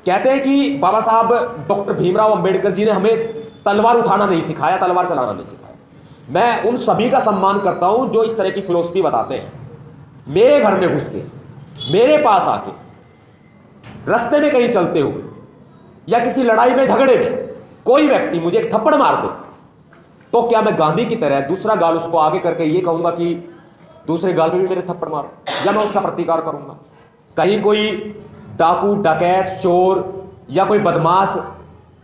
कहते हैं कि बाबा साहब डॉक्टर भीमराव अंबेडकर जी ने हमें तलवार उठाना नहीं सिखाया, तलवार चलाना नहीं सिखाया। मैं उन सभी का सम्मान करता हूं जो इस तरह की फिलोसफी बताते हैं। मेरे घर में घुस के, मेरे पास आके, रास्ते में कहीं चलते हुए या किसी लड़ाई में झगड़े में कोई व्यक्ति मुझे एक थप्पड़ मार दे, तो क्या मैं गांधी की तरह दूसरा गाल उसको आगे करके ये कहूंगा कि दूसरे गाल पे भी मेरे थप्पड़ मारो, या मैं उसका प्रतिकार करूंगा? कहीं कोई डाकू, डकैत, चोर या कोई बदमाश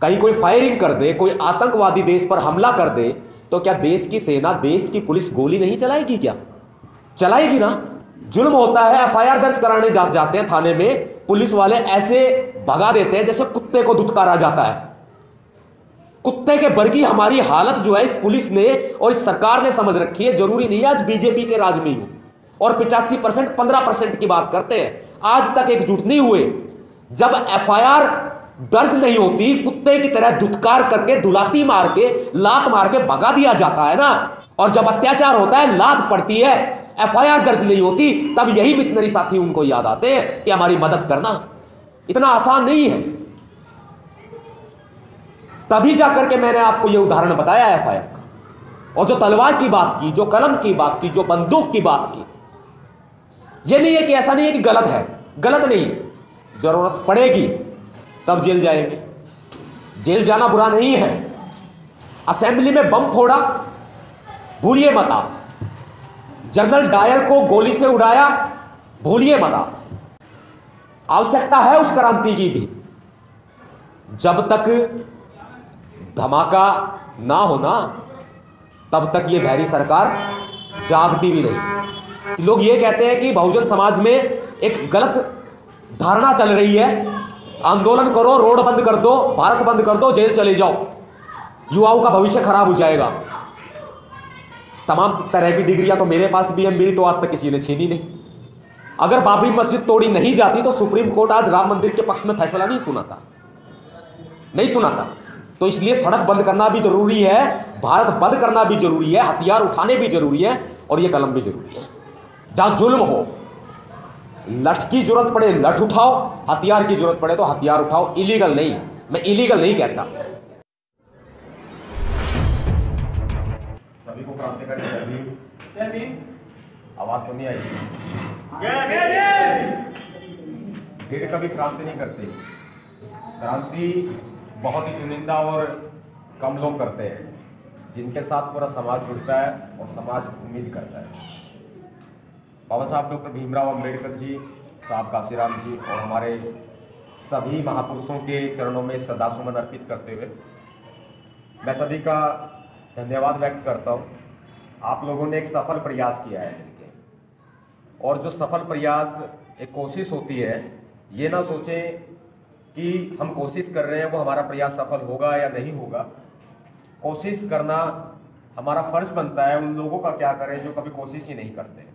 कहीं कोई फायरिंग कर दे, कोई आतंकवादी देश पर हमला कर दे, तो क्या देश की सेना, देश की पुलिस गोली नहीं चलाएगी? क्या चलाएगी ना। जुल्म होता है, एफआईआर दर्ज कराने जाते हैं थाने में, पुलिस वाले ऐसे भगा देते हैं जैसे कुत्ते को धुतकारा जाता है। कुत्ते के बर्गी हमारी हालत जो है इस पुलिस ने और इस सरकार ने समझ रखी है। जरूरी नहीं है आज बीजेपी के राज में ही हो और 85% 15% की बात करते हैं, आज तक एकजुट नहीं हुए। जब एफआईआर दर्ज नहीं होती, कुत्ते की तरह धुतकार करके, दुलाती मार के, लात मार के भगा दिया जाता है ना। और जब अत्याचार होता है, लात पड़ती है, एफआईआर दर्ज नहीं होती, तब यही मिशनरी साथी उनको याद आते हैं कि हमारी मदद करना। इतना आसान नहीं है। तभी जाकर के मैंने आपको यह उदाहरण बताया एफआईआर का। और जो तलवार की बात की, जो कलम की बात की, जो बंदूक की बात की, यह नहीं है कि ऐसा नहीं है कि गलत है, गलत नहीं है। जरूरत पड़ेगी तब जेल जाएंगे, जेल जाना बुरा नहीं है। असेंबली में बम फोड़ा, भूलिए मत आप। जनरल डायर को गोली से उड़ाया, भूलिए मत आप। आवश्यकता है उस क्रांति की भी। जब तक धमाका ना होना, तब तक ये भैरी सरकार जागती भी नहीं। लोग ये कहते हैं कि बहुजन समाज में एक गलत धारणा चल रही है, आंदोलन करो, रोड बंद कर दो, भारत बंद कर दो, जेल चले जाओ, युवाओं का भविष्य खराब हो जाएगा। तमाम तरह की डिग्रियां तो मेरे पास भी है, मेरी तो आज तक किसी ने छीनी नहीं। अगर बाबरी मस्जिद तोड़ी नहीं जाती तो सुप्रीम कोर्ट आज राम मंदिर के पक्ष में फैसला नहीं सुनाता, नहीं सुनाता। तो इसलिए सड़क बंद करना भी जरूरी है, भारत बंद करना भी जरूरी है, हथियार उठाने भी जरूरी है, और यह कलम भी जरूरी है। जहां जुल्म हो, लठ की जरूरत पड़े लठ उठाओ, हथियार की जरूरत पड़े तो हथियार उठाओ। इलीगल नहीं, मैं इलीगल नहीं कहता। सभी को क्रांतिकारी जय भीम। आवाज तो नहीं आई। भीड़ कभी क्रांति नहीं करती। क्रांति बहुत ही चुनिंदा और कम लोग करते हैं, जिनके साथ पूरा समाज जुड़ता है और समाज उम्मीद करता है। बाबा साहब डॉक्टर भीमराव अंबेडकर जी, साहब काशीराम जी और हमारे सभी महापुरुषों के चरणों में श्रद्धासुमन अर्पित करते हुए मैं सभी का धन्यवाद व्यक्त करता हूँ। आप लोगों ने एक सफल प्रयास किया है, और जो सफल प्रयास एक कोशिश होती है, ये ना सोचें कि हम कोशिश कर रहे हैं वो हमारा प्रयास सफल होगा या नहीं होगा। कोशिश करना हमारा फर्ज बनता है। उन लोगों का क्या करें जो कभी कोशिश ही नहीं करते।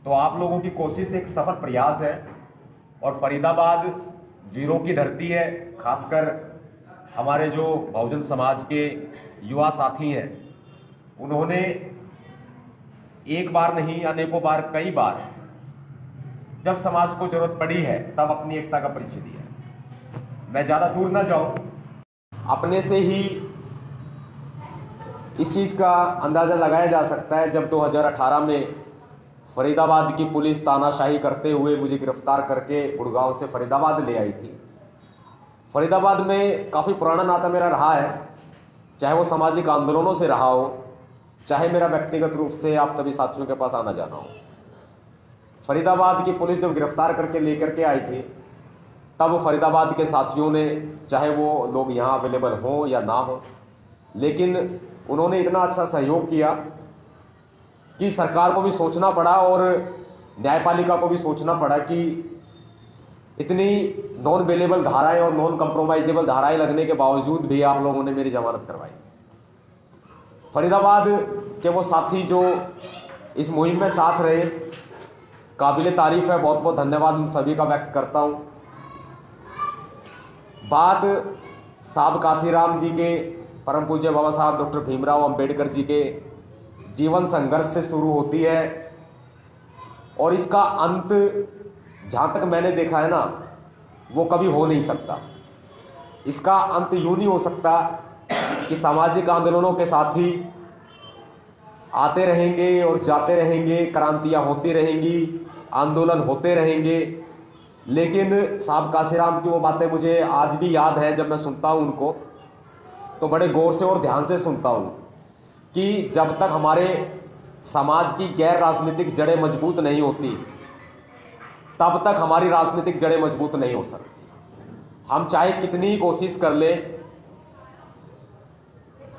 तो आप लोगों की कोशिश एक सफल प्रयास है, और फरीदाबाद वीरों की धरती है। खासकर हमारे जो बहुजन समाज के युवा साथी हैं, उन्होंने एक बार नहीं, अनेकों बार, कई बार जब समाज को जरूरत पड़ी है तब अपनी एकता का परिचय दिया। मैं ज़्यादा दूर ना जाऊं, अपने से ही इस चीज़ का अंदाज़ा लगाया जा सकता है। जब 2018 में फरीदाबाद की पुलिस तानाशाही करते हुए मुझे गिरफ्तार करके गुड़गांव से फरीदाबाद ले आई थी। फरीदाबाद में काफ़ी पुराना नाता मेरा रहा है, चाहे वो सामाजिक आंदोलनों से रहा हो, चाहे मेरा व्यक्तिगत रूप से आप सभी साथियों के पास आना जाना हो। फरीदाबाद की पुलिस जब गिरफ्तार करके लेकर के आई थी, तब फरीदाबाद के साथियों ने, चाहे वो लोग यहाँ अवेलेबल हों या ना हो, लेकिन उन्होंने इतना अच्छा सहयोग किया कि सरकार को भी सोचना पड़ा और न्यायपालिका को भी सोचना पड़ा कि इतनी नॉन बेलेबल धाराएं और नॉन कंप्रोमाइजेबल धाराएं लगने के बावजूद भी आप लोगों ने मेरी जमानत करवाई। फरीदाबाद के वो साथी जो इस मुहिम में साथ रहे, काबिल तारीफ़ है, बहुत बहुत धन्यवाद उन सभी का व्यक्त करता हूँ। बात साहब काशीराम जी के, परम पूज्य बाबा साहब डॉक्टर भीमराव अंबेडकर जी के जीवन संघर्ष से शुरू होती है, और इसका अंत जहाँ तक मैंने देखा है ना, वो कभी हो नहीं सकता। इसका अंत यूं नहीं हो सकता कि सामाजिक आंदोलनों के साथी आते रहेंगे और जाते रहेंगे, क्रांतियां होती रहेंगी, आंदोलन होते रहेंगे। लेकिन साहब काशीराम की वो बातें मुझे आज भी याद है। जब मैं सुनता हूँ उनको तो बड़े गौर से और ध्यान से सुनता हूँ कि जब तक हमारे समाज की गैर राजनीतिक जड़ें मजबूत नहीं होती तब तक हमारी राजनीतिक जड़ें मजबूत नहीं हो सकती। हम चाहे कितनी कोशिश कर लें,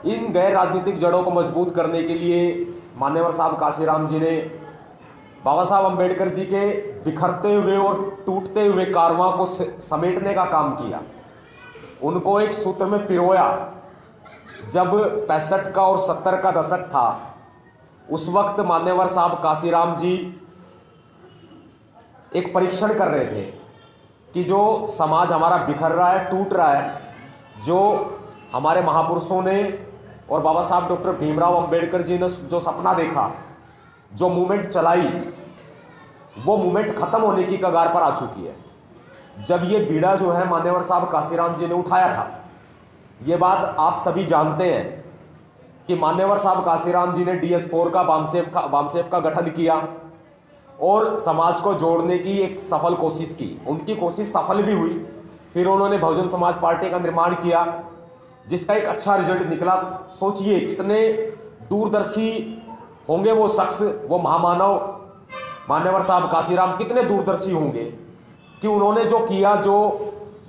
इन गैर राजनीतिक जड़ों को मजबूत करने के लिए मान्यवर साहब काशीराम जी ने बाबा साहब अम्बेडकर जी के बिखरते हुए और टूटते हुए कारवां को समेटने का काम किया, उनको एक सूत्र में पिरोया। जब 65 का और 70 का दशक था, उस वक्त मान्यवर साहब काशीराम जी एक परीक्षण कर रहे थे कि जो समाज हमारा बिखर रहा है, टूट रहा है, जो हमारे महापुरुषों ने और बाबा साहब डॉक्टर भीमराव अंबेडकर जी ने जो सपना देखा, जो मूवमेंट चलाई, वो मूवमेंट खत्म होने की कगार पर आ चुकी है। जब ये बीड़ा जो है मान्यवर साहब काशीराम जी ने उठाया था, ये बात आप सभी जानते हैं कि मान्यवर साहब काशीराम जी ने DS4 का बामसेफ का गठन किया और समाज को जोड़ने की एक सफल कोशिश की। उनकी कोशिश सफल भी हुई। फिर उन्होंने बहुजन समाज पार्टी का निर्माण किया, जिसका एक अच्छा रिजल्ट निकला। सोचिए कितने दूरदर्शी होंगे वो शख्स, वो महामानव मान्यवर साहब काशीराम कितने दूरदर्शी होंगे कि उन्होंने जो किया, जो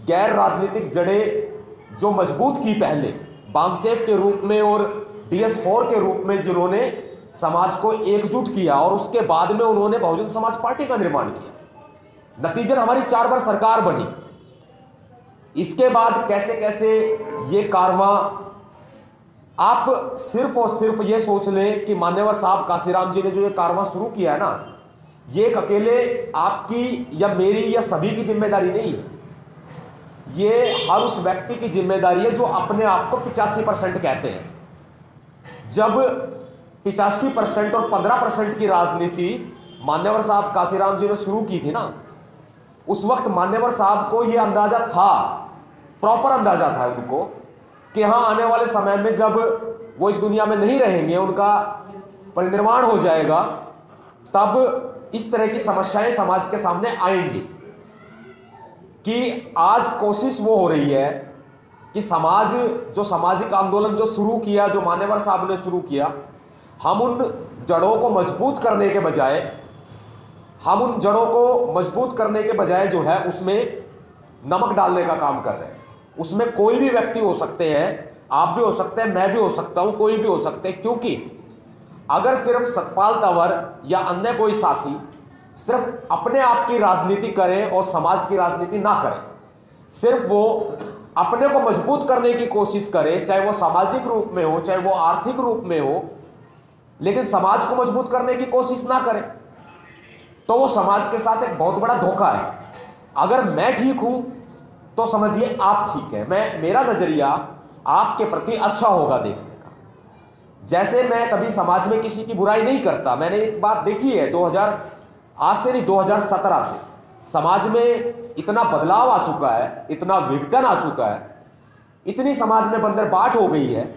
गैर राजनीतिक जड़ें जो मजबूत की पहले बामसेफ के रूप में और DS4 के रूप में, जिन्होंने समाज को एकजुट किया और उसके बाद में उन्होंने बहुजन समाज पार्टी का निर्माण किया। नतीजन हमारी 4 बार सरकार बनी। इसके बाद कैसे कैसे ये कारवां, आप सिर्फ और सिर्फ ये सोच लें कि मान्यवर साहब काशीराम जी ने जो ये कारवां शुरू किया है ना, ये एक अकेले आपकी या मेरी या सभी की जिम्मेदारी नहीं है। ये हर उस व्यक्ति की जिम्मेदारी है जो अपने आप को 85% कहते हैं। जब 85% और 15% की राजनीति मान्यवर साहब काशीराम जी ने शुरू की थी ना, उस वक्त मान्यवर साहब को यह अंदाजा था, प्रॉपर अंदाजा था उनको, कि हाँ आने वाले समय में जब वो इस दुनिया में नहीं रहेंगे, उनका परिनिर्वाण हो जाएगा, तब इस तरह की समस्याएं समाज के सामने आएंगी। कि आज कोशिश वो हो रही है कि समाज, जो सामाजिक आंदोलन जो शुरू किया, जो मान्यवर साहब ने शुरू किया, हम उन जड़ों को मजबूत करने के बजाय जो है उसमें नमक डालने का काम कर रहे हैं। उसमें कोई भी व्यक्ति हो सकते हैं, आप भी हो सकते हैं, मैं भी हो सकता हूं, कोई भी हो सकते हैं। क्योंकि अगर सिर्फ सतपाल तंवर या अन्य कोई साथी सिर्फ अपने आप की राजनीति करें और समाज की राजनीति ना करें, सिर्फ वो अपने को मजबूत करने की कोशिश करें, चाहे वो सामाजिक रूप में हो, चाहे वो आर्थिक रूप में हो, लेकिन समाज को मजबूत करने की कोशिश ना करें, तो वो समाज के साथ एक बहुत बड़ा धोखा है। अगर मैं ठीक हूं तो समझिए आप ठीक है, मेरा नजरिया आपके प्रति अच्छा होगा देखने का। जैसे मैं कभी समाज में किसी की बुराई नहीं करता। मैंने एक बात देखी है, 2017 से समाज में इतना बदलाव आ चुका है, इतना विघटन आ चुका है, इतनी समाज में बंदरबाट हो गई है।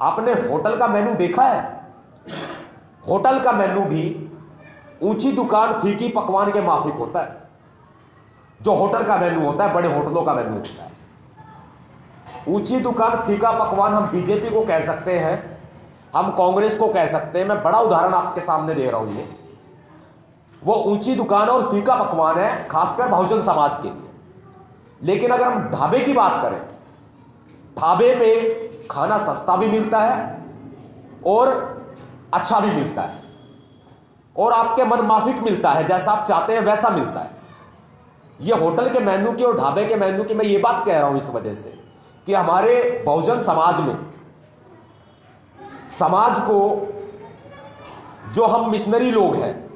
आपने होटल का मेनू देखा है? होटल का मेनू भी ऊंची दुकान फीकी पकवान के माफिक होता है। जो होटल का मेनू होता है, बड़े होटलों का मेनू होता है। ऊंची दुकान फीका पकवान हम बीजेपी को कह सकते हैं, हम कांग्रेस को कह सकते हैं। मैं बड़ा उदाहरण आपके सामने दे रहा हूं। ये वो ऊंची दुकान और फीका पकवान है, खासकर बहुजन समाज के लिए। लेकिन अगर हम ढाबे की बात करें, ढाबे पे खाना सस्ता भी मिलता है और अच्छा भी मिलता है और आपके मन माफिक मिलता है, जैसा आप चाहते हैं वैसा मिलता है। ये होटल के मेन्यू की और ढाबे के मेन्यू की मैं ये बात कह रहा हूं इस वजह से कि हमारे बहुजन समाज में, समाज को जो हम मिशनरी लोग हैं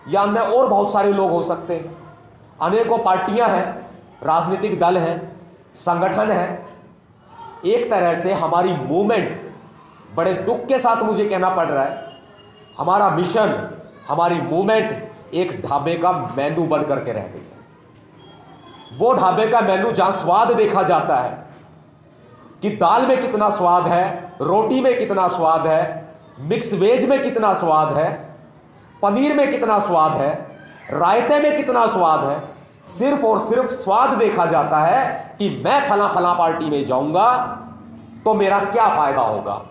या अन्य और बहुत सारे लोग हो सकते हैं, अनेकों पार्टियां हैं, राजनीतिक दल हैं, संगठन हैं, एक तरह से हमारी मूवमेंट, बड़े दुख के साथ मुझे कहना पड़ रहा है, हमारा मिशन, हमारी मूवमेंट एक ढाबे का मेनू बन करके रह गई है। वो ढाबे का मेनू जहां स्वाद देखा जाता है कि दाल में कितना स्वाद है, रोटी में कितना स्वाद है, मिक्स वेज में कितना स्वाद है, पनीर में कितना स्वाद है, रायते में कितना स्वाद है, सिर्फ और सिर्फ स्वाद देखा जाता है कि मैं फला फला पार्टी में जाऊंगा तो मेरा क्या फायदा होगा,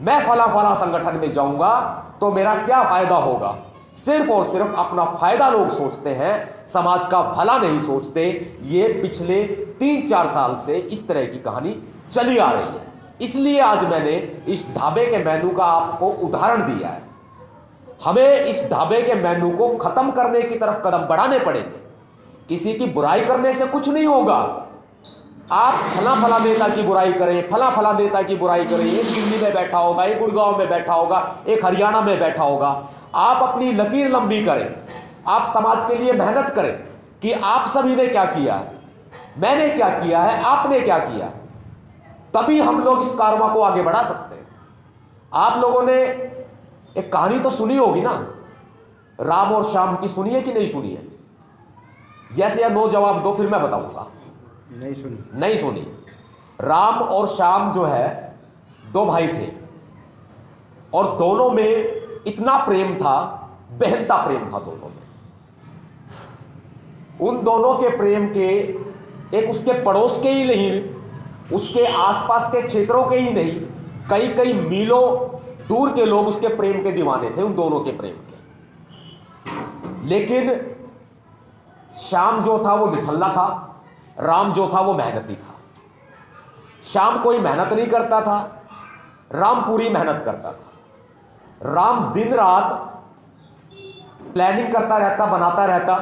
मैं फला फला संगठन में जाऊंगा तो मेरा क्या फायदा होगा। सिर्फ और सिर्फ अपना फायदा लोग सोचते हैं, समाज का भला नहीं सोचते। ये पिछले 3-4 साल से इस तरह की कहानी चली आ रही है। इसलिए आज मैंने इस ढाबे के मेनू का आपको उदाहरण दिया है। हमें इस ढाबे के मेनू को खत्म करने की तरफ कदम बढ़ाने पड़ेंगे। किसी की बुराई करने से कुछ नहीं होगा। आप फला फला नेता की बुराई करें, फला फला नेता की बुराई करें, एक दिल्ली में बैठा होगा, एक गुड़गांव में बैठा होगा, एक हरियाणा में बैठा होगा, आप अपनी लकीर लंबी करें, आप समाज के लिए मेहनत करें कि आप सभी ने क्या किया है, मैंने क्या किया है, आपने क्या किया है, तभी हम लोग इस कारवां को आगे बढ़ा सकते हैं। आप लोगों ने एक कहानी तो सुनी होगी ना, राम और श्याम की, सुनी है कि नहीं सुनी है? जैसे या नो जवाब दो, फिर मैं बताऊंगा। नहीं सुनी। नहीं सुनी। राम और श्याम जो है 2 भाई थे और दोनों में इतना प्रेम था, बहनता प्रेम था दोनों में। उन दोनों के प्रेम के एक उसके पड़ोस के ही नहीं, उसके आसपास के क्षेत्रों के ही नहीं, कई कई मीलों दूर के लोग उसके प्रेम के दीवाने थे, उन दोनों के प्रेम के। लेकिन श्याम जो था वो निठल्ला था, राम जो था वो मेहनती था। श्याम कोई मेहनत नहीं करता था, राम पूरी मेहनत करता था। राम दिन रात प्लानिंग करता रहता, बनाता रहता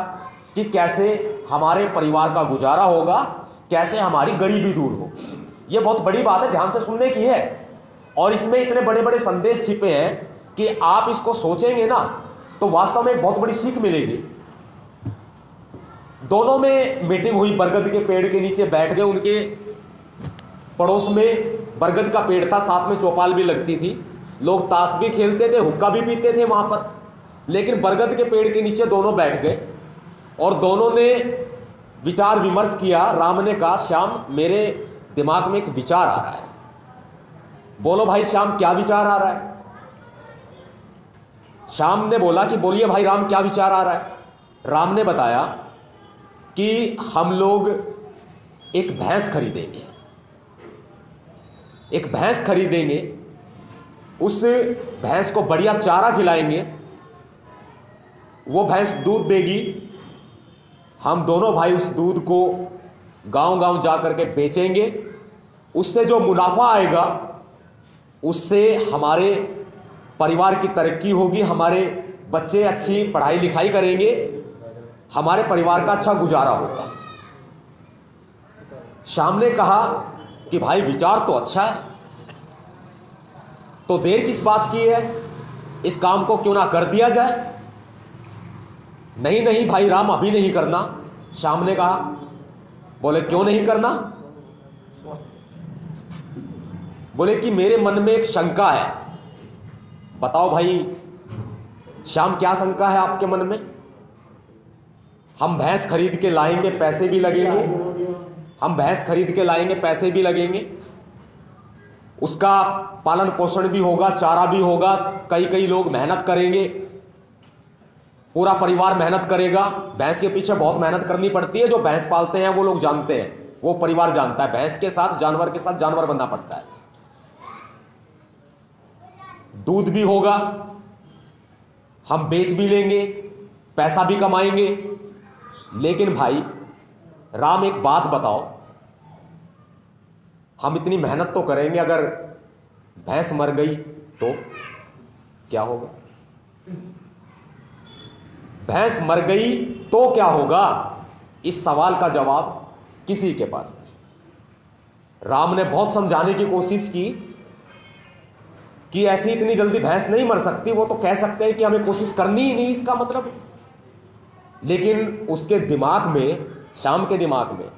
कि कैसे हमारे परिवार का गुजारा होगा, कैसे हमारी गरीबी दूर होगी। ये बहुत बड़ी बात है, ध्यान से सुनने की है। और इसमें इतने बड़े बड़े संदेश छिपे हैं कि आप इसको सोचेंगे ना तो वास्तव में एक बहुत बड़ी सीख मिलेगी। दोनों में मीटिंग हुई, बरगद के पेड़ के नीचे बैठ गए। उनके पड़ोस में बरगद का पेड़ था, साथ में चौपाल भी लगती थी, लोग ताश भी खेलते थे, हुक्का भी पीते थे वहां पर। लेकिन बरगद के पेड़ के नीचे दोनों बैठ गए और दोनों ने विचार विमर्श किया। राम ने कहा, श्याम मेरे दिमाग में एक विचार आ रहा है। बोलो भाई श्याम, क्या विचार आ रहा है? श्याम ने बोला कि बोलिए भाई राम, क्या विचार आ रहा है? राम ने बताया कि हम लोग एक भैंस खरीदेंगे, एक भैंस खरीदेंगे, उस भैंस को बढ़िया चारा खिलाएंगे, वो भैंस दूध देगी, हम दोनों भाई उस दूध को गांव-गांव जा करके बेचेंगे, उससे जो मुनाफा आएगा उससे हमारे परिवार की तरक्की होगी, हमारे बच्चे अच्छी पढ़ाई लिखाई करेंगे, हमारे परिवार का अच्छा गुजारा होगा। श्याम ने कहा कि भाई विचार तो अच्छा है, तो देर किस बात की है, इस काम को क्यों ना कर दिया जाए। नहीं नहीं भाई राम, अभी नहीं करना, श्याम ने कहा। बोले क्यों नहीं करना? बोले कि मेरे मन में एक शंका है। बताओ भाई श्याम, क्या शंका है आपके मन में? हम भैंस खरीद के लाएंगे, पैसे भी लगेंगे, हम भैंस खरीद के लाएंगे, पैसे भी लगेंगे, उसका पालन पोषण भी होगा, चारा भी होगा, कई कई लोग मेहनत करेंगे, पूरा परिवार मेहनत करेगा। भैंस के पीछे बहुत मेहनत करनी पड़ती है, जो भैंस पालते हैं वो लोग जानते हैं, वो परिवार जानता है। भैंस के साथ जानवर के साथ जानवर बनना पड़ता है। दूध भी होगा, हम बेच भी लेंगे, पैसा भी कमाएंगे। लेकिन भाई राम, एक बात बताओ, हम इतनी मेहनत तो करेंगे, अगर भैंस मर गई तो क्या होगा? भैंस मर गई तो क्या होगा? इस सवाल का जवाब किसी के पास नहीं। राम ने बहुत समझाने की कोशिश की कि ऐसी इतनी जल्दी भैंस नहीं मर सकती, वो तो कह सकते हैं कि हमें कोशिश करनी ही नहीं, इसका मतलब। लेकिन उसके दिमाग में, श्याम के दिमाग में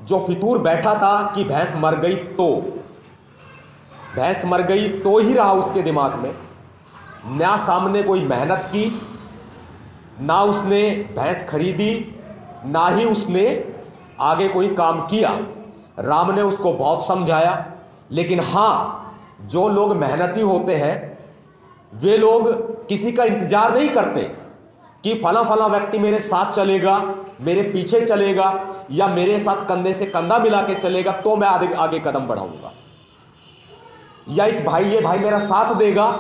जो फितूर बैठा था कि भैंस मर गई तो, भैंस मर गई तो ही रहा उसके दिमाग में। ना श्याम ने कोई मेहनत की, ना उसने भैंस खरीदी, ना ही उसने आगे कोई काम किया, राम ने उसको बहुत समझाया। लेकिन हाँ, जो लोग मेहनती होते हैं वे लोग किसी का इंतजार नहीं करते कि फला फला व्यक्ति मेरे साथ चलेगा, मेरे पीछे चलेगा या मेरे साथ कंधे से कंधा मिला के चलेगा तो मैं आगे आगे कदम बढ़ाऊंगा, या ये भाई मेरा साथ देगा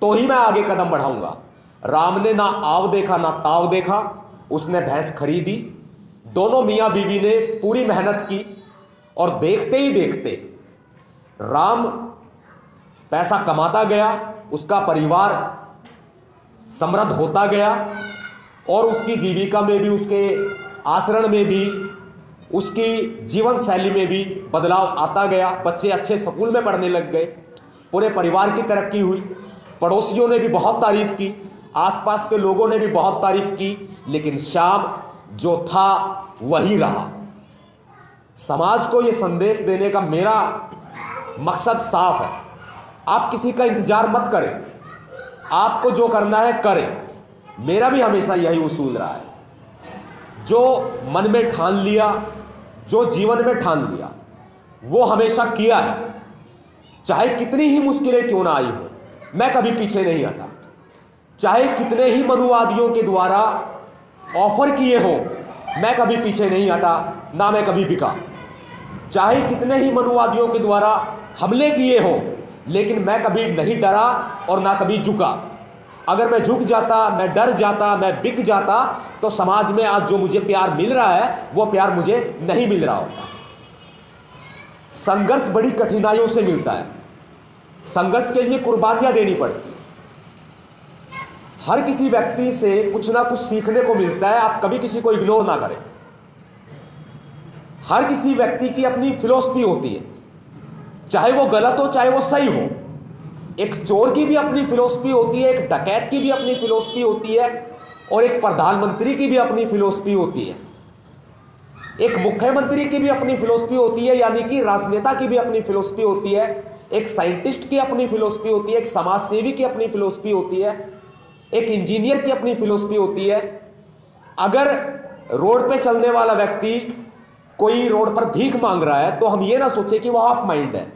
तो ही मैं आगे कदम बढ़ाऊंगा। राम ने ना आव देखा ना ताव देखा, उसने भैंस खरीदी। दोनों मियां बीवी ने पूरी मेहनत की और देखते ही देखते राम पैसा कमाता गया, उसका परिवार समृद्ध होता गया और उसकी जीविका में भी, उसके आचरण में भी, उसकी जीवन शैली में भी बदलाव आता गया। बच्चे अच्छे स्कूल में पढ़ने लग गए, पूरे परिवार की तरक्की हुई, पड़ोसियों ने भी बहुत तारीफ की, आसपास के लोगों ने भी बहुत तारीफ की। लेकिन श्याम जो था वही रहा। समाज को यह संदेश देने का मेरा मकसद साफ है, आप किसी का इंतजार मत करें, आपको जो करना है करें। मेरा भी हमेशा यही उसूल रहा है, जो मन में ठान लिया, जो जीवन में ठान लिया, वो हमेशा किया है। चाहे कितनी ही मुश्किलें क्यों ना आई हो, मैं कभी पीछे नहीं हटा। चाहे कितने ही मनुवादियों के द्वारा ऑफर किए हो, मैं कभी पीछे नहीं हटा, ना मैं कभी बिका। चाहे कितने ही मनुवादियों के द्वारा हमले किए हो, लेकिन मैं कभी नहीं डरा और ना कभी झुका। अगर मैं झुक जाता, मैं डर जाता, मैं बिक जाता, तो समाज में आज जो मुझे प्यार मिल रहा है वो प्यार मुझे नहीं मिल रहा होता। संघर्ष बड़ी कठिनाइयों से मिलता है, संघर्ष के लिए कुर्बानियां देनी पड़ती है। हर किसी व्यक्ति से कुछ ना कुछ सीखने को मिलता है, आप कभी किसी को इग्नोर ना करें। हर किसी व्यक्ति की अपनी फिलॉसफी होती है, चाहे वो गलत हो चाहे वो सही हो। एक चोर की भी अपनी फिलॉसफी होती है, एक डकैत की भी अपनी फिलॉसफी होती है, और एक प्रधानमंत्री की भी अपनी फिलॉसफी होती है, एक मुख्यमंत्री की भी अपनी फिलॉसफी होती है, यानी कि राजनेता की भी अपनी फिलॉसफी होती है, एक साइंटिस्ट की अपनी फिलॉसफी होती है, एक समाजसेवी की अपनी फिलॉसफी होती है, एक इंजीनियर की अपनी फिलॉसफी होती है। अगर रोड पे चलने वाला व्यक्ति कोई रोड पर भीख मांग रहा है तो हम ये ना सोचे कि वो हाफ माइंड है,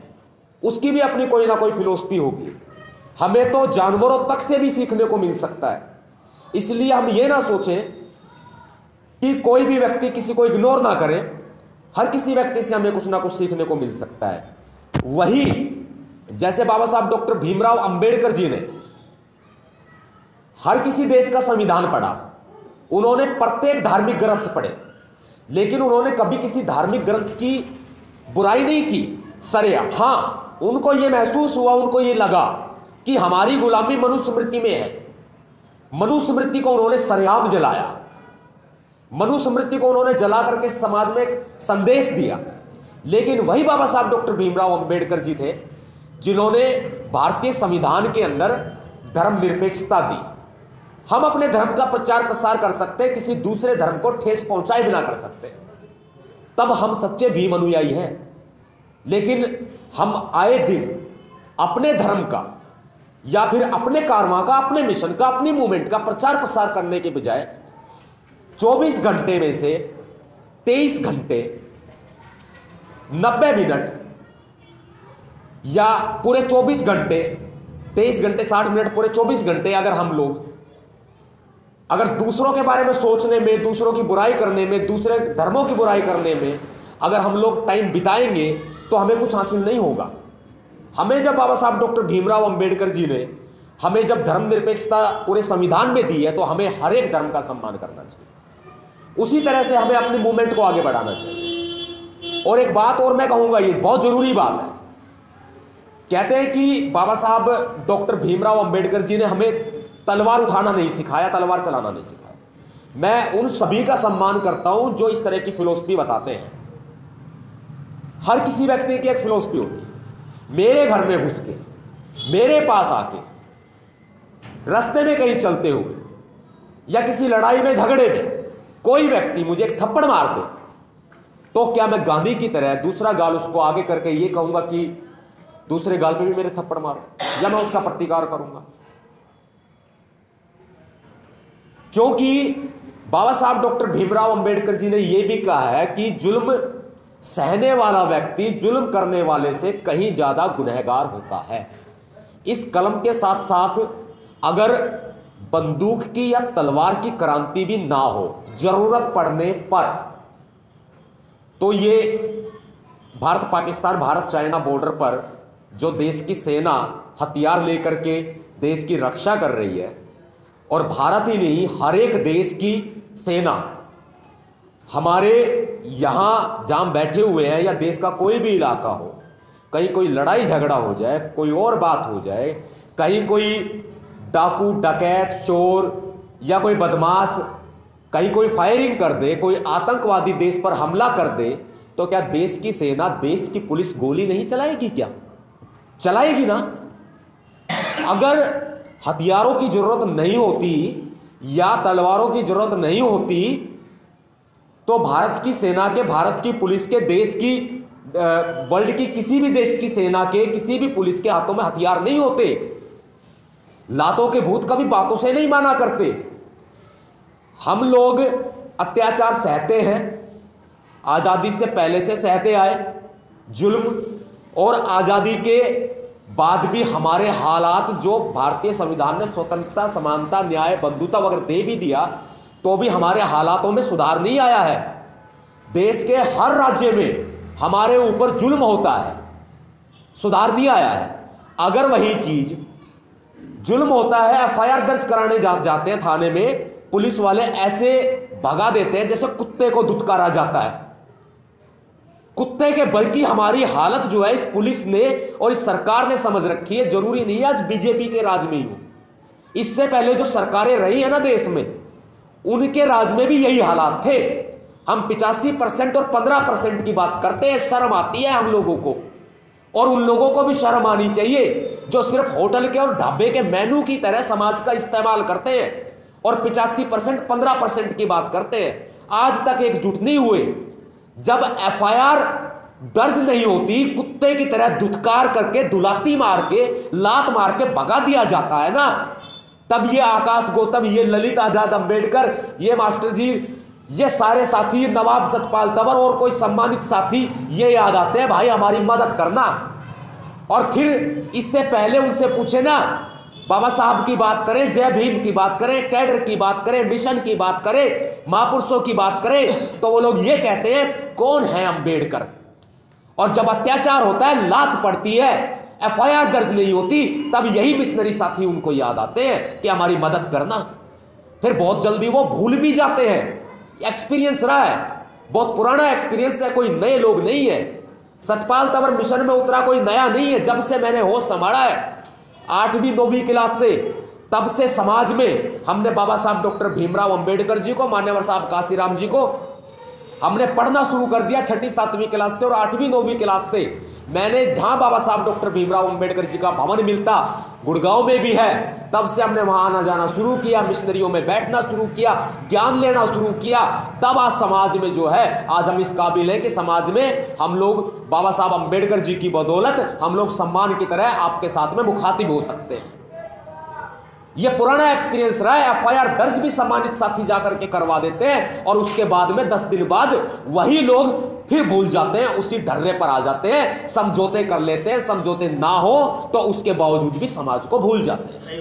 उसकी भी अपनी कोई ना कोई फिलॉसफी होगी। हमें तो जानवरों तक से भी सीखने को मिल सकता है, इसलिए हम ये ना सोचें कि कोई भी व्यक्ति किसी को इग्नोर ना करे। हर किसी व्यक्ति से हमें कुछ ना कुछ सीखने को मिल सकता है। वही जैसे बाबा साहब डॉक्टर भीमराव अंबेडकर जी ने हर किसी देश का संविधान पढ़ा, उन्होंने प्रत्येक धार्मिक ग्रंथ पढ़े, लेकिन उन्होंने कभी किसी धार्मिक ग्रंथ की बुराई नहीं की सरेआम। हाँ, उनको ये महसूस हुआ, उनको ये लगा कि हमारी गुलामी मनुस्मृति में है। मनुस्मृति को उन्होंने सरेआम जलाया, मनुस्मृति को उन्होंने जला करके समाज में एक संदेश दिया। लेकिन वही बाबा साहब डॉक्टर भीमराव अंबेडकर जी थे जिन्होंने भारतीय संविधान के अंदर धर्मनिरपेक्षता दी। हम अपने धर्म का प्रचार प्रसार कर सकते हैं, किसी दूसरे धर्म को ठेस पहुंचाए बिना कर सकते, तब हम सच्चे भीम अनुयायी हैं। लेकिन हम आए दिन अपने धर्म का या फिर अपने कारवां का, अपने मिशन का, अपनी मूवमेंट का प्रचार प्रसार करने के बजाय 24 घंटे में से 23 घंटे 90 मिनट या पूरे 24 घंटे, 23 घंटे 60 मिनट, पूरे 24 घंटे अगर हम लोग दूसरों के बारे में सोचने में, दूसरों की बुराई करने में, दूसरे धर्मों की बुराई करने में अगर हम लोग टाइम बिताएंगे तो हमें कुछ हासिल नहीं होगा। हमें जब बाबा साहब डॉक्टर भीमराव अंबेडकर जी ने हमें जब धर्मनिरपेक्षता पूरे संविधान में दी है तो हमें हर एक धर्म का सम्मान करना चाहिए। उसी तरह से हमें अपनी मूवमेंट को आगे बढ़ाना चाहिए। और एक बात और मैं कहूँगा, ये बहुत ज़रूरी बात है। कहते हैं कि बाबा साहब डॉक्टर भीमराव अंबेडकर जी ने हमें तलवार उठाना नहीं सिखाया, तलवार चलाना नहीं सिखाया। मैं उन सभी का सम्मान करता हूं जो इस तरह की फिलॉसफी बताते हैं। हर किसी व्यक्ति की एक फिलॉसफी होती है। मेरे घर में घुस के, मेरे पास आके, रास्ते में कहीं चलते हुए या किसी लड़ाई में, झगड़े में कोई व्यक्ति मुझे एक थप्पड़ मार दे तो क्या मैं गांधी की तरह दूसरा गाल उसको आगे करके ये कहूंगा कि दूसरे गाल पे भी मेरे थप्पड़ मारो, या मैं उसका प्रतिकार करूंगा? क्योंकि बाबा साहब डॉक्टर भीमराव अंबेडकर जी ने यह भी कहा है कि जुल्म सहने वाला व्यक्ति जुल्म करने वाले से कहीं ज्यादा गुनहगार होता है। इस कलम के साथ साथ अगर बंदूक की या तलवार की क्रांति भी ना हो जरूरत पड़ने पर, तो ये भारत पाकिस्तान भारत चाइना बॉर्डर पर जो देश की सेना हथियार लेकर के देश की रक्षा कर रही है, और भारत ही नहीं हर एक देश की सेना हमारे यहाँ जहाँ बैठे हुए हैं या देश का कोई भी इलाका हो, कहीं कोई लड़ाई झगड़ा हो जाए, कोई और बात हो जाए, कहीं कोई डाकू डकैत चोर या कोई बदमाश कहीं कोई फायरिंग कर दे, कोई आतंकवादी देश पर हमला कर दे, तो क्या देश की सेना देश की पुलिस गोली नहीं चलाएगी? क्या चलाएगी ना। अगर हथियारों की जरूरत नहीं होती या तलवारों की जरूरत नहीं होती तो भारत की सेना के, भारत की पुलिस के, देश की, वर्ल्ड की किसी भी देश की सेना के, किसी भी पुलिस के हाथों में हथियार नहीं होते। लातों के भूत कभी बातों से नहीं माना करते। हम लोग अत्याचार सहते हैं, आजादी से पहले से सहते आए जुल्म, और आजादी के बाद भी हमारे हालात, जो भारतीय संविधान ने स्वतंत्रता समानता न्याय बंधुता वगैरह दे भी दिया, तो भी हमारे हालातों में सुधार नहीं आया है। देश के हर राज्य में हमारे ऊपर जुल्म होता है, सुधार नहीं आया है। अगर वही चीज जुल्म होता है, एफआईआर दर्ज कराने जाते हैं थाने में, पुलिस वाले ऐसे भगा देते हैं जैसे कुत्ते को दुत्कारा जाता है। कुत्ते के बल्कि हमारी हालत जो है इस पुलिस ने और इस सरकार ने समझ रखी है। जरूरी नहीं है आज बीजेपी के राज में ही हो, इससे पहले जो सरकारें रही है ना देश में, उनके राज में भी यही हालात थे। हम 85% और 15% की बात करते हैं, शर्म आती है हम लोगों को, और उन लोगों को भी शर्म आनी चाहिए जो सिर्फ होटल के और ढाबे के मेनू की तरह समाज का इस्तेमाल करते हैं और 85% 15% की बात करते हैं। आज तक एकजुट नहीं हुए। जब एफआईआर दर्ज नहीं होती, कुत्ते की तरह दुत्कार करके, दुलाती मार के, लात मार के भगा दिया जाता है ना, तब ये आकाश गौतम, ये ललित आजाद अंबेडकर, ये मास्टर जी, ये सारे साथी, नवाब सतपाल तंवर और कोई सम्मानित साथी ये याद आते हैं, भाई हमारी मदद करना। और फिर इससे पहले उनसे पूछे ना, बाबा साहब की बात करें, जय भीम की बात करें, कैडर की बात करें, मिशन की बात करें, महापुरुषों की बात करें, तो वो लोग ये कहते हैं कौन है अंबेडकर। और जब अत्याचार होता है, लात पड़ती है, एफआईआर दर्ज नहीं होती, तब यही मिशनरी साथी उनको याद आते हैं कि हमारी मदद करना। फिर बहुत जल्दी वो भूल भी जाते हैं। एक्सपीरियंस रहा है, बहुत पुराना एक्सपीरियंस है, कोई नए लोग नहीं है। सतपाल तंवर मिशन में उतरा कोई नया नहीं है। जब से मैंने होश संभाला है 8वीं 9वीं क्लास से, तब से समाज में हमने बाबा साहब डॉक्टर भीमराव अंबेडकर जी को, मान्यवर साहब काशीराम जी को हमने पढ़ना शुरू कर दिया 6ठी 7वीं क्लास से। और 8वीं 9वीं क्लास से मैंने, जहां बाबा साहब डॉक्टर भीमराव अंबेडकर जी का भवन मिलता, गुड़गांव में भी है, तब से हमने वहां आना जाना शुरू किया, मिशनरियों में बैठना शुरू किया, ज्ञान लेना शुरू किया। तब आज समाज में जो है, आज हम इस काबिल हैं कि समाज में हम लोग बाबा साहब अंबेडकर जी की बदौलत हम लोग सम्मान की तरह आपके साथ में मुखातिब हो सकते हैं। ये पुराना एक्सपीरियंस रहा है। एफआईआर दर्ज भी सम्मानित साथी जाकर के करवा देते हैं, और उसके बाद में 10 दिन बाद वही लोग फिर भूल जाते हैं, उसी ढर्रे पर आ जाते हैं, समझौते कर लेते हैं। समझौते ना हो तो उसके बावजूद भी समाज को भूल जाते हैं।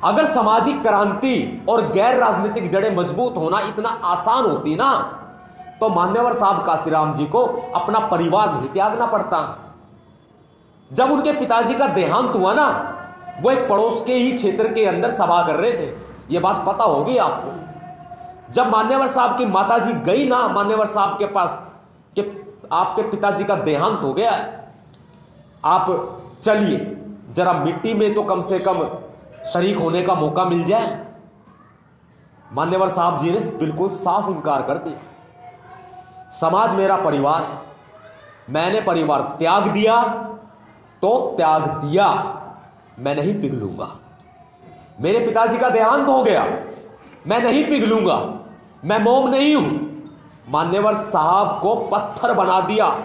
अगर सामाजिक क्रांति और गैर राजनीतिक जड़ें मजबूत होना इतना आसान होती ना, तो मान्यवर साहब काशीराम जी को अपना परिवार नहीं त्यागना पड़ता। जब उनके पिताजी का देहांत हुआ ना, वो एक पड़ोस के ही क्षेत्र के अंदर सभा कर रहे थे, ये बात पता होगी आपको। जब मान्यवर साहब की माताजी गई ना मान्यवर साहब के पास कि आपके पिताजी का देहांत हो गया है, आप चलिए जरा मिट्टी में तो कम से कम शरीक होने का मौका मिल जाए। मान्यवर साहब जी ने बिल्कुल साफ इनकार कर दिया। समाज मेरा परिवार है, मैंने परिवार त्याग दिया तो त्याग दिया, मैं नहीं पिघलूंगा। मेरे पिताजी का देहांत हो गया, मैं नहीं पिघलूंगा, मैं मोम नहीं हूं। मान्यवर साहब को पत्थर बना दिया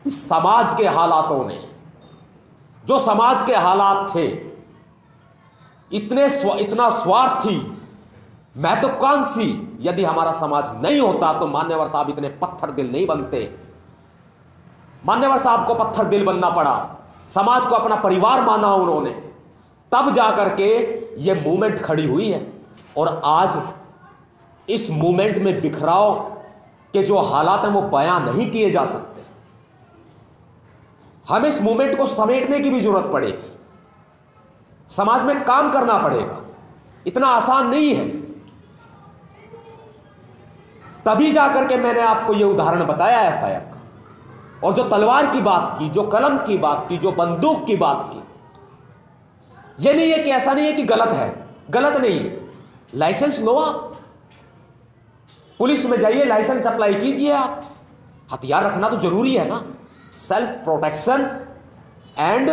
इस समाज के हालातों ने। जो समाज के हालात थे, इतना स्वार्थी, महत्वाकांक्षी यदि हमारा समाज नहीं होता तो मान्यवर साहब इतने पत्थर दिल नहीं बनते। मान्यवर साहब को पत्थर दिल बनना पड़ा, समाज को अपना परिवार माना उन्होंने, तब जाकर के ये मूवमेंट खड़ी हुई है। और आज इस मूवमेंट में बिखराव के जो हालात हैं वो बयां नहीं किए जा सकते। हमें इस मूवमेंट को समेटने की भी जरूरत पड़ेगी, समाज में काम करना पड़ेगा, इतना आसान नहीं है। तभी जाकर के मैंने आपको यह उदाहरण बताया एफआईआर का। और जो तलवार की बात की, जो कलम की बात की, जो बंदूक की बात की, यह नहीं है कि ऐसा नहीं है कि गलत है, गलत नहीं है। लाइसेंस लो, आप पुलिस में जाइए, लाइसेंस अप्लाई कीजिए। आप हथियार रखना तो जरूरी है ना, सेल्फ प्रोटेक्शन। एंड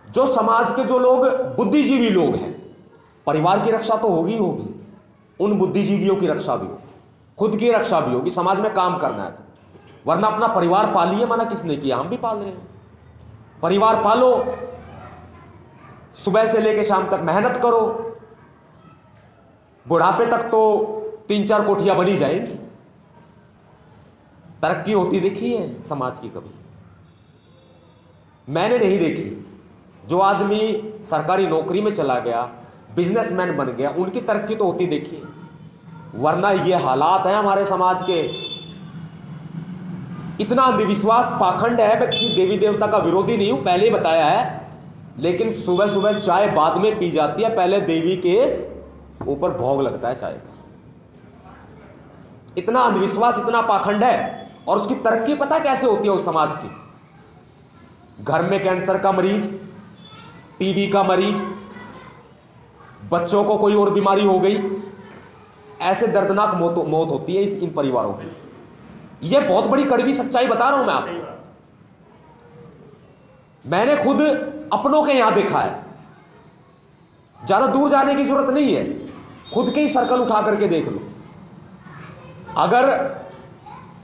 जो समाज के जो लोग बुद्धिजीवी लोग हैं, परिवार की रक्षा तो होगी होगी, उन बुद्धिजीवियों की रक्षा भी होगी, खुद की रक्षा भी होगी, समाज में काम करना है तो। वरना अपना परिवार पालिए, मना किसने किया, हम भी पाल रहे हैं। परिवार पालो, सुबह से लेकर शाम तक मेहनत करो, बुढ़ापे तक तो 3-4 कोठियां बनी जाएंगी। तरक्की होती देखी है समाज की कभी? मैंने नहीं देखी। जो आदमी सरकारी नौकरी में चला गया, बिजनेसमैन बन गया, उनकी तरक्की तो होती देखी है। वरना ये हालात हैं हमारे समाज के। इतना अंधविश्वास, पाखंड है। मैं किसी देवी देवता का विरोधी नहीं हूं, पहले ही बताया है, लेकिन सुबह सुबह चाय बाद में पी जाती है, पहले देवी के ऊपर भोग लगता है चाय का। इतना अंधविश्वास, इतना पाखंड है। और उसकी तरक्की पता कैसे होती है उस समाज की? घर में कैंसर का मरीज, टीबी का मरीज, बच्चों को कोई और बीमारी हो गई, ऐसे दर्दनाक मौत होती है इन परिवारों की। यह बहुत बड़ी कड़वी सच्चाई बता रहा हूं मैं आपको। मैंने खुद अपनों के यहां देखा है। ज्यादा दूर जाने की जरूरत नहीं है, खुद के ही सर्कल उठा करके देख लो। अगर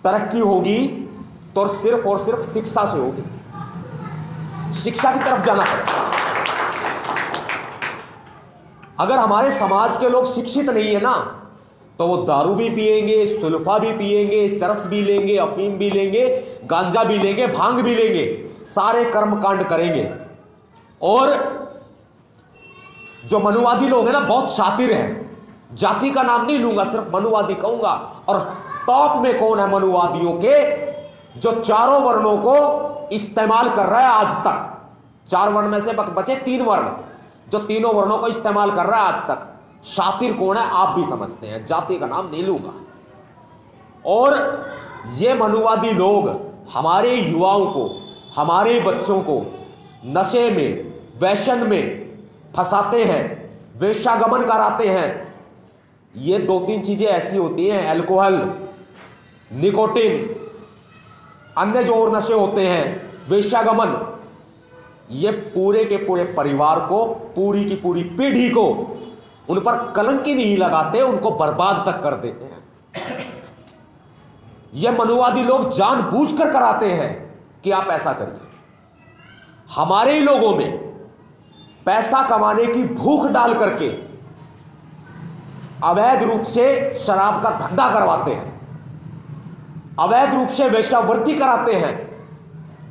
तरक्की होगी तो सिर्फ और सिर्फ शिक्षा से होगी। शिक्षा की तरफ जाना पड़ेगा। अगर हमारे समाज के लोग शिक्षित नहीं है ना, तो वो दारू भी पिएंगे, सुल्फा भी पिएंगे, चरस भी लेंगे, अफीम भी लेंगे, गांजा भी लेंगे, भांग भी लेंगे, सारे कर्मकांड करेंगे। और जो मनुवादी लोग हैं ना, बहुत शातिर हैं। जाति का नाम नहीं लूंगा, सिर्फ मनुवादी कहूंगा। और टॉप में कौन है मनुवादियों के? जो चारों वर्णों को इस्तेमाल कर रहा है आज तक। 4 वर्ण में से बचे 3 वर्ण, जो तीनों वर्णों को इस्तेमाल कर रहा है आज तक। शातिर कौन है आप भी समझते हैं, जाति का नाम नहीं लूंगा। और ये मनुवादी लोग हमारे युवाओं को, हमारे बच्चों को नशे में, वैशन में फंसाते हैं, वेश्यागमन कराते हैं। ये 2-3 चीजें ऐसी होती हैं, अल्कोहल, निकोटिन, अन्य जो और नशे होते हैं, वेश्यागमन, ये पूरे के पूरे परिवार को, पूरी की पूरी पीढ़ी को उन पर कलंक ही नहीं लगाते, उनको बर्बाद तक कर देते हैं। ये मनुवादी लोग जानबूझकर कराते हैं कि आप ऐसा करिए। हमारे ही लोगों में पैसा कमाने की भूख डाल करके अवैध रूप से शराब का धंधा करवाते हैं, अवैध रूप से वेश्यावृत्ति कराते हैं।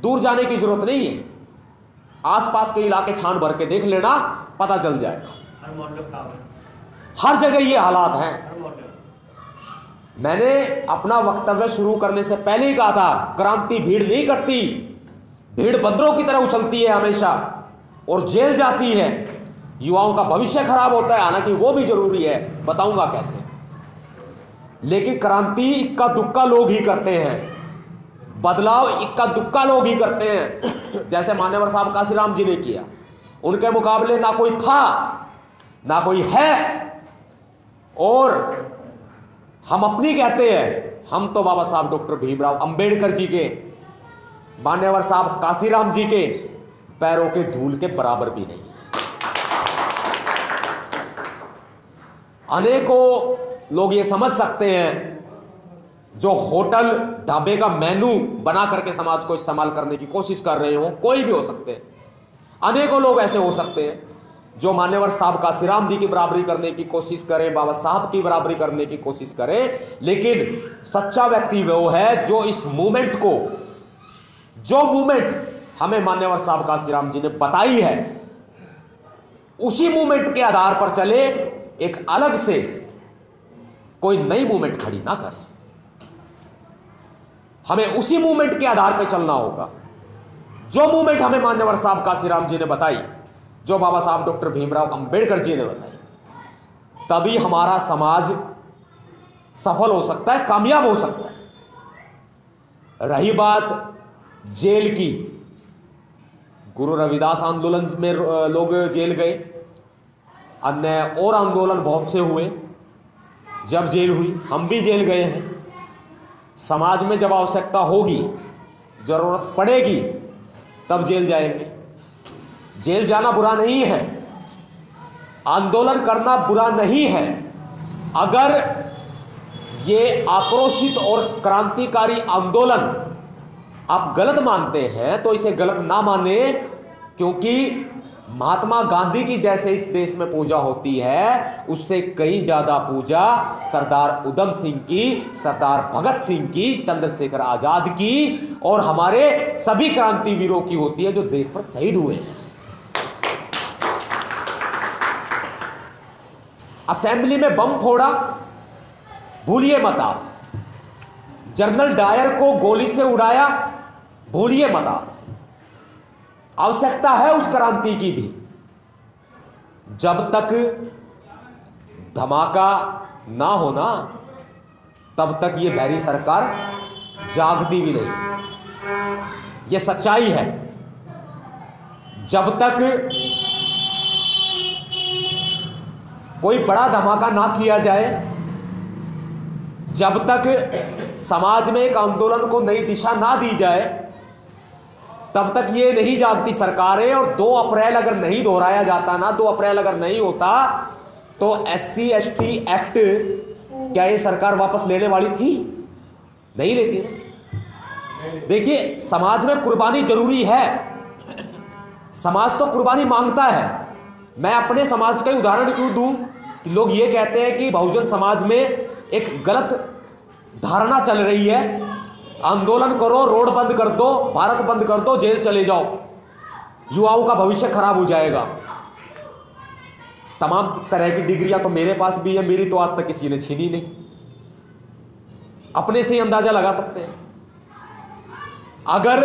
दूर जाने की जरूरत नहीं है, आसपास के इलाके छान भर के देख लेना, पता चल जाएगा। हर जगह ये हालात हैं। मैंने अपना वक्तव्य शुरू करने से पहले ही कहा था, क्रांति भीड़ नहीं करती, भीड़ बंदरों की तरह उछलती है हमेशा और जेल जाती है। युवाओं का भविष्य खराब होता है, हालांकि वो भी जरूरी है, बताऊंगा कैसे। लेकिन क्रांति इक्का दुक्का लोग ही करते हैं, बदलाव इक्का दुक्का लोग ही करते हैं। जैसे मान्यवर साहब काशीराम जी ने किया, उनके मुकाबले ना कोई था ना कोई है। और हम अपनी कहते हैं, हम तो बाबा साहब डॉक्टर भीमराव अंबेडकर जी के, मान्यवर साहब काशीराम जी के पैरों के धूल के बराबर भी नहीं। अनेकों लोग ये समझ सकते हैं, जो होटल ढाबे का मेनू बना करके समाज को इस्तेमाल करने की कोशिश कर रहे हो, कोई भी हो सकते हैं, अनेकों लोग ऐसे हो सकते हैं। जो मान्यवर साहब काशीराम जी की बराबरी करने की कोशिश करें, बाबा साहब की बराबरी करने की कोशिश करें, लेकिन सच्चा व्यक्ति वो है जो इस मूवमेंट को, जो मूवमेंट हमें मान्यवर साहब काशीराम जी ने बताई है, उसी मूवमेंट के आधार पर चले, एक अलग से कोई नई मूवमेंट खड़ी ना करे। हमें उसी मूवमेंट के आधार पर चलना होगा जो मूवमेंट हमें मान्यवर साहब काशीराम जी ने बताई, जो बाबा साहब डॉक्टर भीमराव अंबेडकर जी ने बताई। तभी हमारा समाज सफल हो सकता है, कामयाब हो सकता है। रही बात जेल की, गुरु रविदास आंदोलन में लोग जेल गए, अन्य और आंदोलन बहुत से हुए। जब जेल हुई हम भी जेल गए हैं। समाज में जब आवश्यकता होगी, जरूरत पड़ेगी, तब जेल जाएंगे। जेल जाना बुरा नहीं है, आंदोलन करना बुरा नहीं है। अगर ये आक्रोशित और क्रांतिकारी आंदोलन आप गलत मानते हैं तो इसे गलत ना माने, क्योंकि महात्मा गांधी की जैसे इस देश में पूजा होती है, उससे कई ज्यादा पूजा सरदार उधम सिंह की, सरदार भगत सिंह की, चंद्रशेखर आजाद की और हमारे सभी क्रांतिवीरों की होती है जो देश पर शहीद हुए हैं। असेंबली में बम फोड़ा, भूलिए मत आप। जनरल डायर को गोली से उड़ाया, भूलिए मत आप। आवश्यकता है उस क्रांति की भी। जब तक धमाका ना होना, तब तक ये बैरी सरकार जागती भी नहीं। ये सच्चाई है। जब तक कोई बड़ा धमाका ना किया जाए, जब तक समाज में एक आंदोलन को नई दिशा ना दी जाए, तब तक ये नहीं जागती सरकारें। और 2 अप्रैल अगर नहीं दोहराया जाता ना, 2 अप्रैल अगर नहीं होता, तो SC ST एक्ट क्या ये सरकार वापस लेने वाली थी? नहीं लेती ना। देखिए, समाज में कुर्बानी जरूरी है। समाज तो कुर्बानी मांगता है। मैं अपने समाज का उदाहरण क्यों दूं कि लोग ये कहते हैं कि बहुजन समाज में एक गलत धारणा चल रही है, आंदोलन करो, रोड बंद कर दो, भारत बंद कर दो, जेल चले जाओ, युवाओं का भविष्य खराब हो जाएगा। तमाम तरह की डिग्रियां तो मेरे पास भी है, मेरी तो आज तक किसी ने छीनी नहीं। अपने से ही अंदाजा लगा सकते हैं। अगर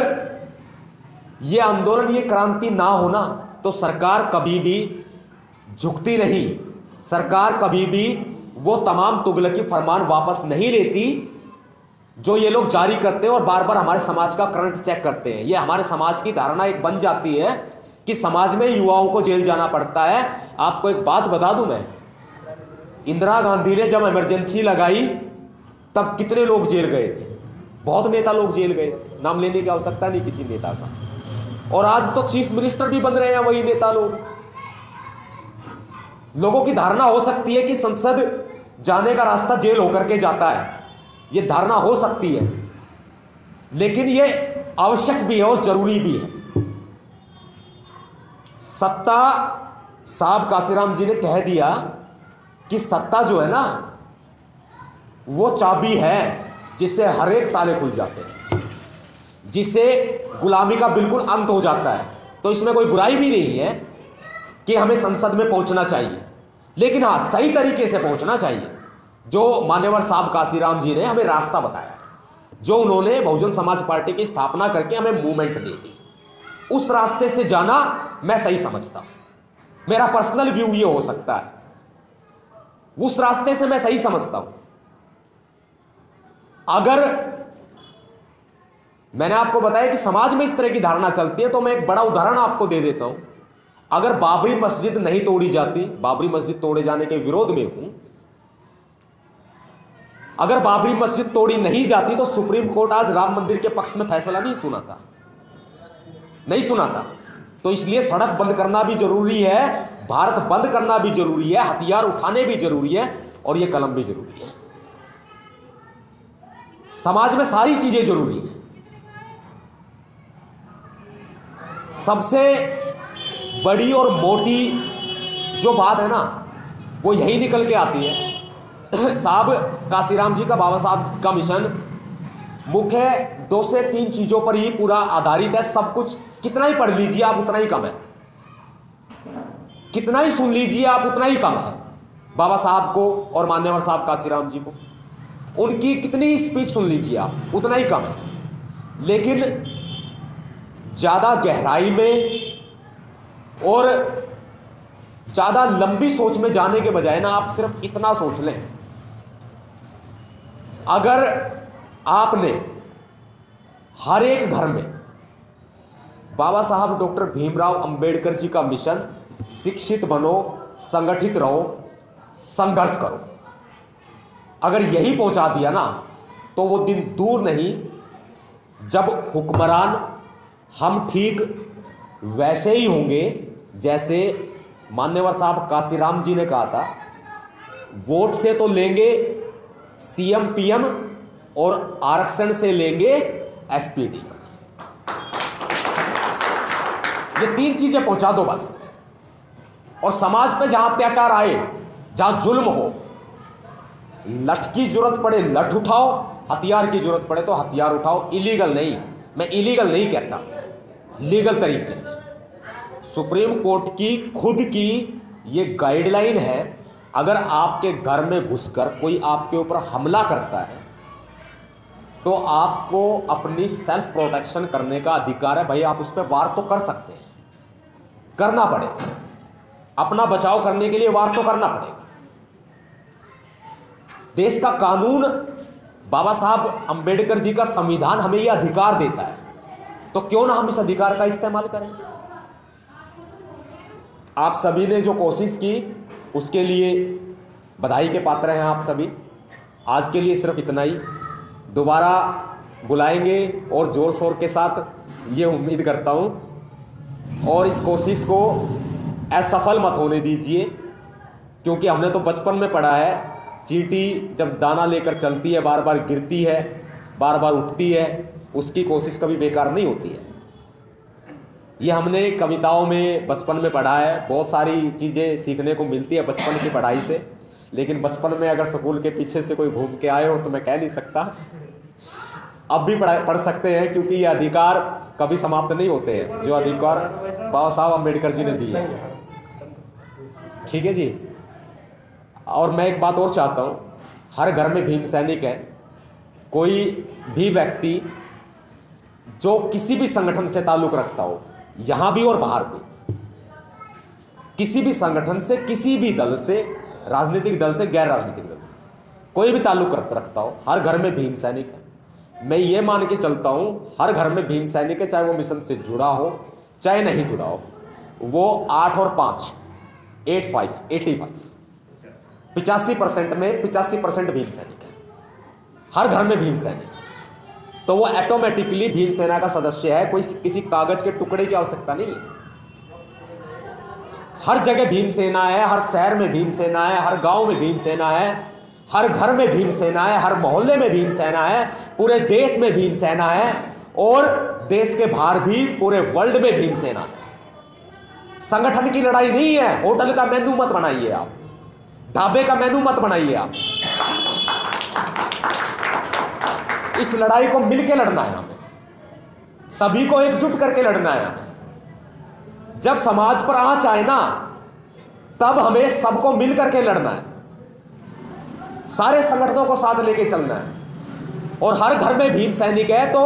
यह आंदोलन, ये क्रांति ना होना, तो सरकार कभी भी झुकती नहीं। सरकार कभी भी वो तमाम तुगलकी फरमान वापस नहीं लेती जो ये लोग जारी करते हैं और बार बार हमारे समाज का करंट चेक करते हैं। ये हमारे समाज की धारणा एक बन जाती है कि समाज में युवाओं को जेल जाना पड़ता है। आपको एक बात बता दूं मैं, इंदिरा गांधी ने जब इमरजेंसी लगाई तब कितने लोग जेल गए थे? बहुत नेता लोग जेल गए थे, नाम लेने की आवश्यकता नहीं किसी नेता का। और आज तो चीफ मिनिस्टर भी बन रहे हैं वही नेता लोग। लोगों की धारणा हो सकती है कि संसद जाने का रास्ता जेल होकर के जाता है, ये धारणा हो सकती है, लेकिन ये आवश्यक भी है और जरूरी भी है। सत्ता, साहब काशीराम जी ने कह दिया कि सत्ता जो है ना, वो चाबी है जिससे हर एक ताले खुल जाते हैं, जिससे गुलामी का बिल्कुल अंत हो जाता है। तो इसमें कोई बुराई भी नहीं है कि हमें संसद में पहुंचना चाहिए, लेकिन हाँ, सही तरीके से पहुंचना चाहिए। जो मान्यवर साहब काशीराम जी ने हमें रास्ता बताया, जो उन्होंने बहुजन समाज पार्टी की स्थापना करके हमें मूवमेंट दे दी, उस रास्ते से जाना मैं सही समझता हूं। मेरा पर्सनल व्यू ये हो सकता है, उस रास्ते से मैं सही समझता हूं। अगर मैंने आपको बताया कि समाज में इस तरह की धारणा चलती है, तो मैं एक बड़ा उदाहरण आपको दे देता हूं। अगर बाबरी मस्जिद नहीं तोड़ी जाती, बाबरी मस्जिद तोड़े जाने के विरोध में हूं, अगर बाबरी मस्जिद तोड़ी नहीं जाती तो सुप्रीम कोर्ट आज राम मंदिर के पक्ष में फैसला नहीं सुनाता, नहीं सुनाता। तो इसलिए सड़क बंद करना भी जरूरी है, भारत बंद करना भी जरूरी है, हथियार उठाने भी जरूरी है, और यह कलम भी जरूरी है। समाज में सारी चीजें जरूरी है। सबसे बड़ी और मोटी जो बात है ना वो यही निकल के आती है। साहब काशीराम जी का, बाबा साहब का मिशन मुख्य 2 से 3 चीज़ों पर ही पूरा आधारित है। सब कुछ कितना ही पढ़ लीजिए आप उतना ही कम है, कितना ही सुन लीजिए आप उतना ही कम है। बाबा साहब को और मान्यवर साहब काशीराम जी को, उनकी कितनी स्पीच सुन लीजिए आप उतना ही कम है। लेकिन ज़्यादा गहराई में और ज़्यादा लंबी सोच में जाने के बजाय ना आप सिर्फ इतना सोच लें, अगर आपने हर एक घर में बाबा साहब डॉक्टर भीमराव अंबेडकर जी का मिशन शिक्षित बनो, संगठित रहो, संघर्ष करो, अगर यही पहुंचा दिया ना तो वो दिन दूर नहीं जब हुक्मरान हम ठीक वैसे ही होंगे जैसे मान्यवर साहब काशीराम जी ने कहा था, वोट से तो लेंगे सीएम पीएम और आरक्षण से लेंगे एसपीडी। ये 3 चीजें पहुंचा दो बस, और समाज पे जहां अत्याचार आए, जहां जुल्म हो, लठ की जरूरत पड़े लठ उठाओ, हथियार की जरूरत पड़े तो हथियार उठाओ। इलीगल नहीं, मैं इलीगल नहीं कहता, लीगल तरीके से। सुप्रीम कोर्ट की खुद की ये गाइडलाइन है, अगर आपके घर में घुसकर कोई आपके ऊपर हमला करता है तो आपको अपनी सेल्फ प्रोटेक्शन करने का अधिकार है। भाई आप उस पर वार तो कर सकते हैं, करना पड़ेगा, अपना बचाव करने के लिए वार तो करना पड़ेगा। देश का कानून, बाबा साहब अंबेडकर जी का संविधान हमें यह अधिकार देता है, तो क्यों ना हम इस अधिकार का इस्तेमाल करें। आप सभी ने जो कोशिश की उसके लिए बधाई के पात्र हैं आप सभी। आज के लिए सिर्फ इतना ही, दोबारा बुलाएंगे और जोर शोर के साथ, ये उम्मीद करता हूँ। और इस कोशिश को असफल मत होने दीजिए, क्योंकि हमने तो बचपन में पढ़ा है, चींटी जब दाना लेकर चलती है बार बार गिरती है, बार बार उठती है, उसकी कोशिश कभी बेकार नहीं होती है। ये हमने कविताओं में बचपन में पढ़ा है, बहुत सारी चीज़ें सीखने को मिलती है बचपन की पढ़ाई से। लेकिन बचपन में अगर स्कूल के पीछे से कोई घूम के आए हो तो मैं कह नहीं सकता, अब भी पढ़ सकते हैं, क्योंकि ये अधिकार कभी समाप्त नहीं होते हैं जो अधिकार बाबा साहब अम्बेडकर जी ने दिए हैं। ठीक है जी। और मैं एक बात और चाहता हूँ, हर घर में भीम सैनिक है। कोई भी व्यक्ति जो किसी भी संगठन से ताल्लुक़ रखता हो, यहाँ भी और बाहर भी, किसी भी संगठन से, किसी भी दल से, राजनीतिक दल से, गैर राजनीतिक दल से, कोई भी ताल्लुक़ रखता हो, हर घर में भीम सैनिक है। मैं ये मान के चलता हूँ हर घर में भीम सैनिक है, चाहे वो मिशन से जुड़ा हो चाहे नहीं जुड़ा हो। वो 8 और 5 85 85% में 85% भीम सैनिक है, हर घर में भीम सैनिक है। तो वो ऑटोमेटिकली भीम सेना का सदस्य है, कोई किसी कागज के टुकड़े की आवश्यकता नहीं है। हर जगह भीम सेना है, हर शहर में भीम सेना है, हर गांव में भीम सेना है, हर घर में भीम सेना है, हर मोहल्ले में भीम सेना है, पूरे देश में भीम सेना है, और देश के बाहर भी पूरे वर्ल्ड में भीम सेना है। संगठन की लड़ाई नहीं है, होटल का मेनू मत बनाइए आप, ढाबे का मेनू मत बनाइए आप। इस लड़ाई को मिलके लड़ना है हमें, सभी को एकजुट करके लड़ना है हमें। जब समाज पर आंच आए ना, तब हमें सबको मिल करके लड़ना है, सारे संगठनों को साथ लेके चलना है। और हर घर में भीम सैनिक है तो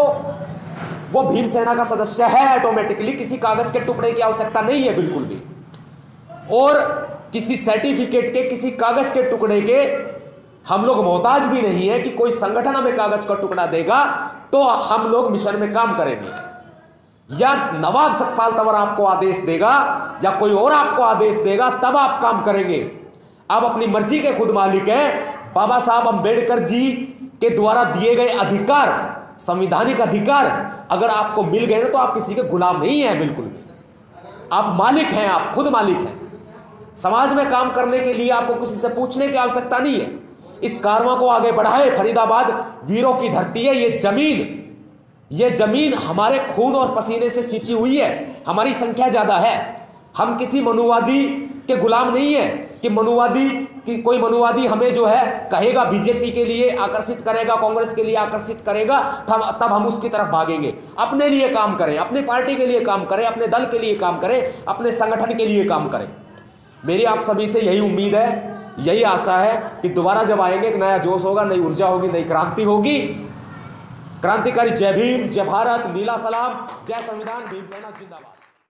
वो भीम सेना का सदस्य है ऑटोमेटिकली, किसी कागज के टुकड़े की आवश्यकता नहीं है बिल्कुल भी, और किसी सर्टिफिकेट के, किसी कागज के टुकड़े के हम लोग मोहताज भी नहीं है कि कोई संगठन हमें कागज का टुकड़ा देगा तो हम लोग मिशन में काम करेंगे, या नवाब सतपाल तंवर आपको आदेश देगा या कोई और आपको आदेश देगा तब आप काम करेंगे। आप अपनी मर्जी के खुद मालिक हैं। बाबा साहब अंबेडकर जी के द्वारा दिए गए अधिकार, संवैधानिक अधिकार अगर आपको मिल गए ना तो आप किसी के गुलाम नहीं हैं, बिल्कुल भी आप मालिक हैं, आप खुद मालिक हैं। समाज में काम करने के लिए आपको किसी से पूछने की आवश्यकता नहीं है। इस कारवां को आगे बढ़ाए। फरीदाबाद वीरों की धरती है, ये जमीन हमारे खून और पसीने से सींची हुई है, हमारी संख्या ज्यादा है। हम किसी मनुवादी के गुलाम नहीं है कि कोई मनुवादी हमें जो है कहेगा बीजेपी के लिए आकर्षित करेगा, कांग्रेस के लिए आकर्षित करेगा, तब हम उसकी तरफ भागेंगे। अपने लिए काम करें, अपनी पार्टी के लिए काम करें, अपने दल के लिए काम करें, अपने संगठन के लिए काम करें। मेरी आप सभी से यही उम्मीद है, यही आशा है कि दोबारा जब आएंगे एक नया जोश होगा, नई ऊर्जा होगी, नई क्रांति होगी। क्रांतिकारी जय भीम, जय भारत, नीला सलाम, जय संविधान, भीमसेना जिंदाबाद।